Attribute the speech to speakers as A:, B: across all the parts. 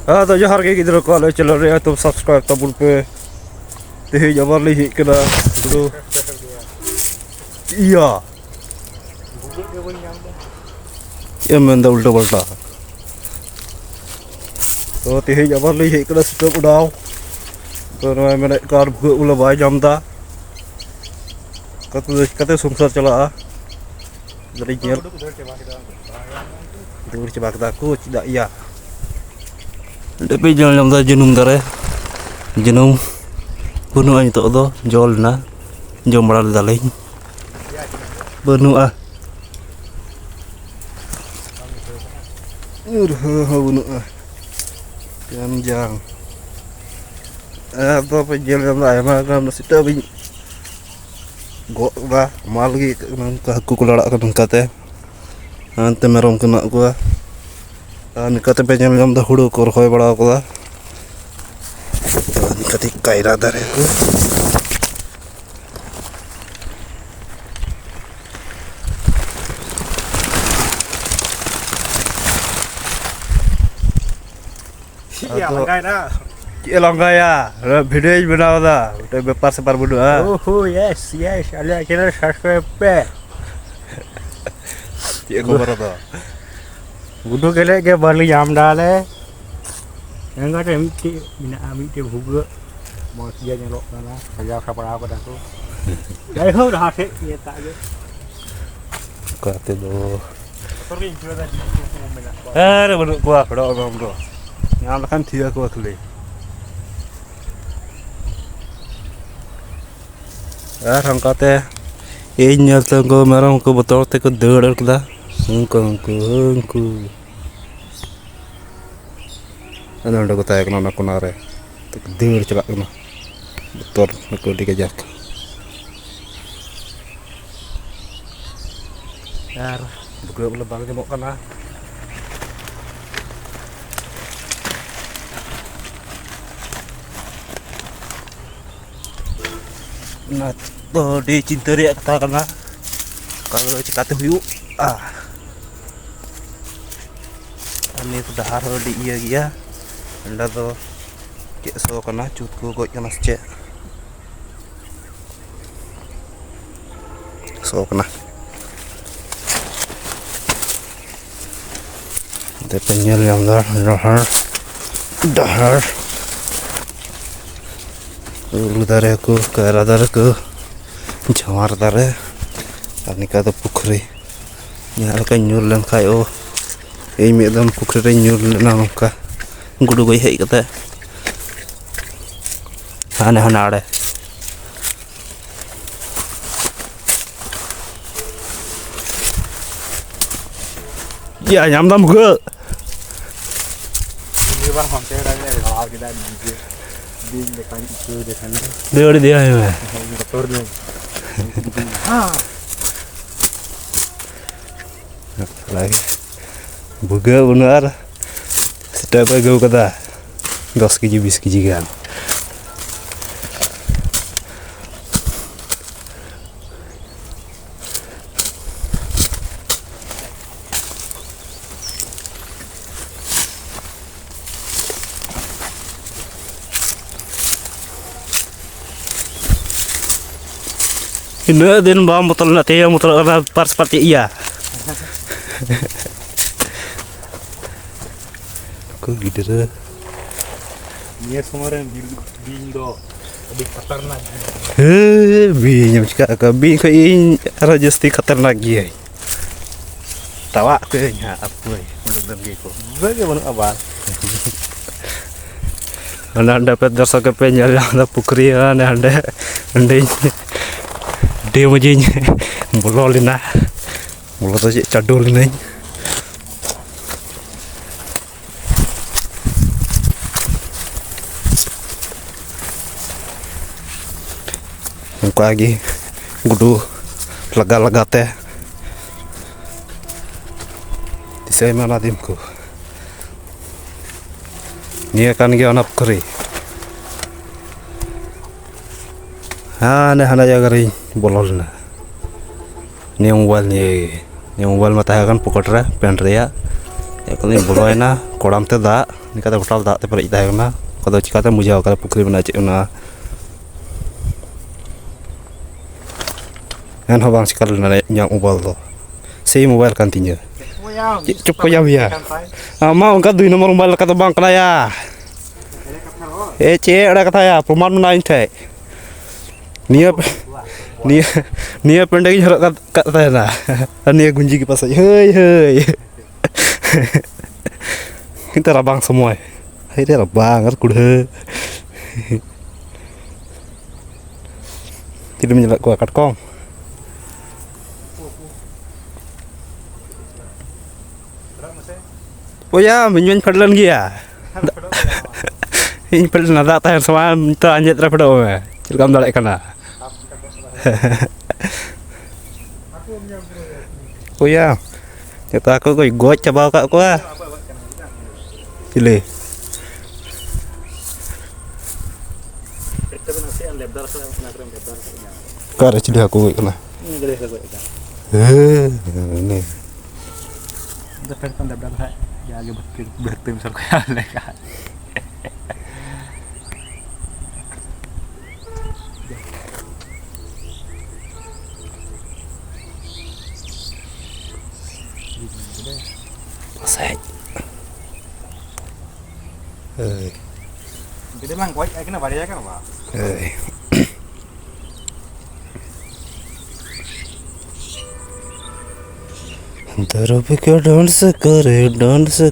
A: हाँ तो जोहार के गिद्रो को आलो चलो रे तुम सब्सक्राइब तबुल पे तेही जबर ली हिक कना गुडू iya ya menda ulta balta तो तेही जबर ली हिक कना स्टॉप उड़ाओ तो मैंने कार भुग उला बाय जामदा कते संसार चला dari nyel dur coba kita aku tidak iya tapi jangan nyamda jenum dare jenum bunuh aja tuh do jol na jom maral daling bunuh bunuh janjang apa penjel nyamda ayam kan masih tapi gua ba mal lagi aku kularak kan kate ante merom kena gua nikate penjel nyamda hudu ko roy bada ko nikate kaira dare ko
B: iya langgai dah
A: Langga ya, video बनाओ दा, तो व्यापार से पर बुडू हाँ।
B: oh yes अले channel subscribe पे
A: ये खबर था
B: बुडू के लिए के बरली जाम डाले enggak ada miti buku mau dia nyelok sana kerja apa dah tu dari hau dah hati ya tak je
A: kate do
B: sering juga tadi
A: budu gua bro nyam kan dia gua kali rangkate nyal tanggo merong ko botol te ko deur kala engku ana ndo ko tay ko na kunare te deur celak kena botol ko dikajak yar buku lebang jemok kana nah to di cinta dia kata kana kalau cikate hiu ini sudah harus di iya anda tuh kayak so kana cutku kok kana cek so kana ada penyel yang dahar ulu dare aku ke arah dare ke jawar dare nikah tuh pukri nyal kan nyur lang kayo ini dalam pukri re nyur lang ka gudu gue hei kata hana ada ya nyam dam ke
B: ini bang hampir dah ni kalau kita di depan itu depan
A: dia ya
B: motor ni
A: lagi buga benar setiap gue kata 10 kg 20 kg kan ini din ba motor na tayo motor na par seperti iya kok gitu deh
B: ini semuanya bindo lebih khataernak
A: binya cakap bin ke in raja sti khataernak ya tawa ke nya apa menurut gitu
B: bagaimana abang
A: anda dapat dasar ke penyal yang pukri anda dia majinya bololina bolot aja cadolin muka lagi gudu lega teh di saya mana dimku ini akan anak keri hana jagari bolol na ni mobile mata kan pokotra pen rea Kali boloina koram te dak ni kata hotel dak te perik tahe kana kata cikata mujau kata pukri mana cek na kan hobang sikal na yang ubal to sei mobile kan tinya cep ko yam ya mau angkat duit nomor mobile kata bang kana ya ce ada kata ya perumahan menaik teh nia pendek jorok kata ya nah nia gunji kipas hei kita rabang semua hai dia rabang ar kuda tidak menyelak gua kat kong oh ya menyuan padlan gia ini padlan ada tahan sama minta anjat ra pada we cilkam dalek kana oh ya nyata aku koi got coba kak gua Cile. Kare cile aku kena. Ini.
B: Udah kan lebdar saya. Ya agak bertim misal kayak leka.
A: Pasai.
B: Jadi mang kuat kena variasi kan apa?
A: Darab ke dance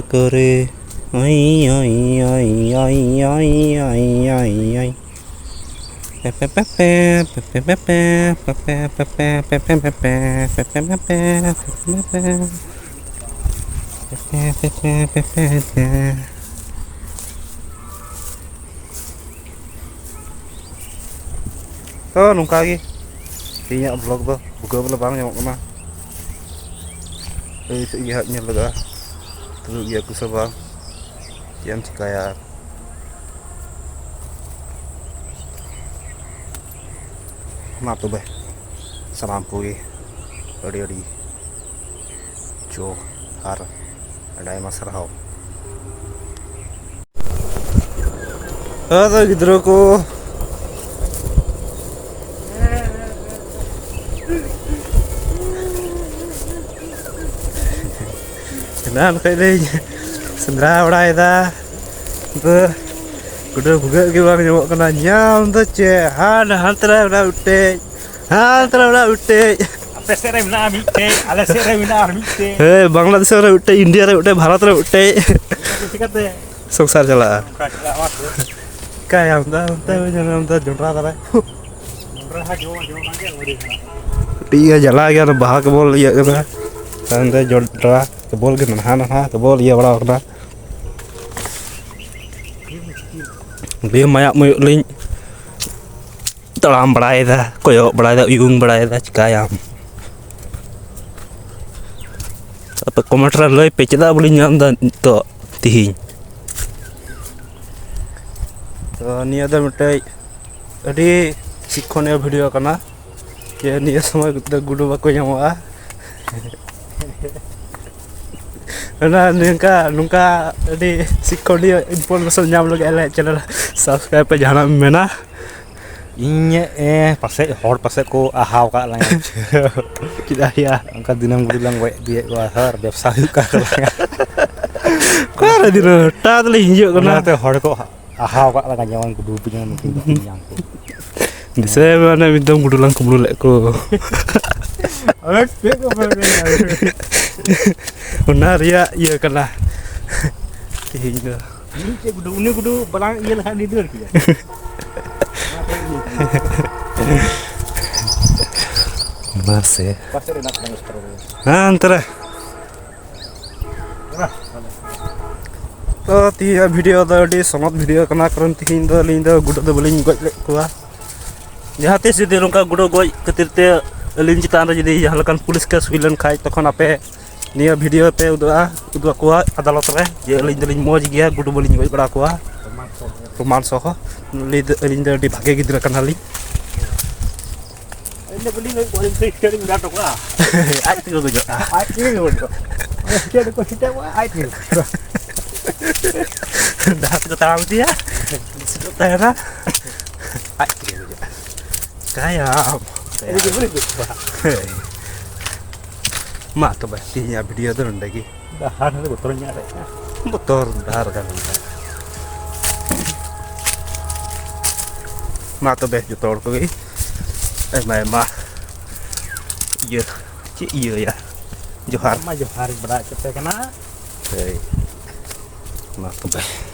A: करे आई आई आई आई आई आई आई आई pe pe pe pe pe pe pe pe pe pe pe pe pe pe pe pe pe oh nungka lagi inya vlog tuh buka bela bang nyamuk kemana lihatnya lega terus dia aku sebang jam cikaya maaf tuh beh serampui adi jo har ada yang masarau ada gidroku Nah, kayak sendra udah itu, udah buka gimana nyamuk kena nyam tuh ceh, hantar udah udah.
B: Apa sih remna mite, ala sih remna mite.
A: Bangladesh udah, India udah, Bharat udah.
B: Sikatnya.
A: Songsar jalan. Kayak jangan jontra tara.
B: Jontra hajo kan dia
A: Iya jalan ya, bahag bol iya kan. Santai jontra. Kebol ke nah kebol iya bra kena dia mayak muyuk ling telam berai dah koyok berai dah uyung berai dah cikayam apa komentar loy pecah boleh nyam dan itu tihing ni ada mitai tadi sikon ya video kana ya ni semua kita gudu baku nyawa Nah, nungka di sikon dia informasi nyam lagi elak channel subscribe pe jangan mena
B: Inya pasek hor pasek ko ahaw ka lang
A: kita ya
B: angka dinam gulang we dia wahar ব্যবসা ka lang
A: ko ada di ta tali hinjo
B: kana
A: kana
B: te hor ko ahaw ka lang nyawan kudu punya mungkin yang ko
A: di saya mana bintang gudulang kubulu lek ko
B: alek pe ko
A: benar ya iya kana hinjo
B: ini cek kudu balang iya lah di dur kia
A: Mas ya.
B: pasir enak banget terus
A: Antara. तो तीया video तो अड़ी समत video कना करन तिहिन दो लिन दो गुडो दो बलिन गoj ले कुआ जहां ते जदि नोंका गुडो गoj खातिर ते लिन चितान रे जदि जहां लकान पुलिस केस हुइलन खाय तखन आपे निया वीडियो पे उदुआ कुआ अदालत रे जे लिन दलिन मौज गिया गुडो बलिन गoj बड़ा कुआ प्रमाण सह लिन दो अड़ी भागे गिदरा Kanali
B: ini beli lagi boleh steering dah tu lah
A: आज तक गoj
B: ini Dia ada kau kita wah air.
A: Dah aku tahu dia. Sudah tera. Kayak
B: Ini gimana tuh?
A: mak tuh bahasnya video tuh lagi
B: Dah ada botolnya ada.
A: motor dar kan mak tuh bahas jutor tuh mah iya iya ya Johar
B: Maju hari berat kita kena.
A: mak tuh bahas